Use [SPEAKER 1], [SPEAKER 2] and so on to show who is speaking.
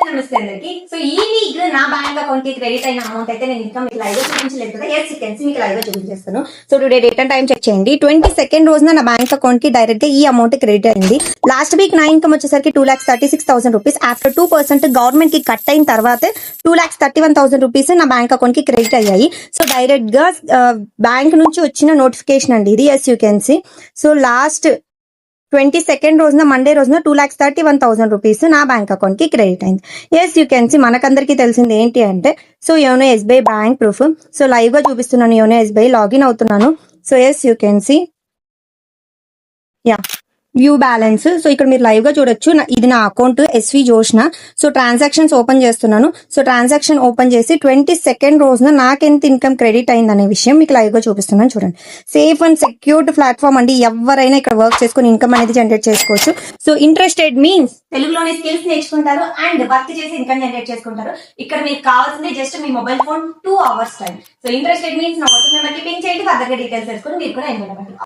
[SPEAKER 1] నమస్తే అందరికి. సో ఈ వీక్ నా బ్యాంక్ అకౌంట్ కి క్రెడిట్ అయిన అమౌంట్ అయితే నేను ఇంకా మీకు లైవ్ గా చూపించలేదు కదా. ఎస్, మీకు లైవ్ గా చూపించేస్తాను. So today date and time check చేయండి. 22nd రోజున నా బ్యాంక్ అకౌంట్ కి డైరెక్ట్ గా ఈ అమౌంట్ క్రెడిట్ అయింది. లాస్ట్ వీక్ నా ఇన్కమ్ వచ్చేసరికి 2,36,000 రూపీస్. ఆఫ్టర్ 2% గవర్నమెంట్ కి కట్ అయిన తర్వాత 2,31,000 రూపీస్ నా బ్యాంక్ అకౌంట్ కి క్రెడిట్ అయ్యాయి. సో డైరెక్ట్ గా బ్యాంక్ నుంచి వచ్చిన నోటిఫికేషన్ అండి ఇది. Yes you can see. So last 22nd రోజున మండే రోజున 2,31,000 రూపీస్ నా బ్యాంక్ అకౌంట్ కి క్రెడిట్ అయింది. Yes you can see. మనకందరికి తెలిసింది ఏంటి అంటే so YONO SBI bank proof. So live గా చూపిస్తున్నాను. యోనో ఎస్బీఐ లాగిన్ అవుతున్నాను. So as you can see. Yeah, view balance. So ఇక్కడ మీరు లైవ్ గా చూడొచ్చు. ఇది నా account SV Jyoshna. So transactions open చేస్తున్నాను. సో ట్రాన్సాక్షన్ ఓపెన్ చేసి 22nd రోజున నాకెంత ఇన్కమ్ క్రెడిట్ అయింది అనే విషయం మీకు లైవ్ గా చూపిస్తున్నాను. చూడండి, సేఫ్ అండ్ సెక్యూర్డ్ ప్లాట్ఫామ్ అండి. ఎవరైనా ఇక్కడ వర్క్ చేసుకుని ఇన్కమ్ అనేది జనరేట్ చేసుకోవచ్చు. సో ఇంట్రెస్టెడ్ మీన్స్ తెలుగులోనే స్కిల్స్ నేర్చుకుంటారు అండ్ వర్క్ చేసి ఇన్కమ్ జనరేట్ చేసుకుంటారు. ఇక్కడ మీకు కావాల్సింది జస్ట్ మీ mobile phone 2 hours time. So interested means నా వాట్సాప్ నెంబర్ కి పింక్ చేయండి. ఫర్దర్ గా డీటెయిల్స్ తెలుసుకుని మీరు కూడా ఎంజాయ్ అవ్వండి.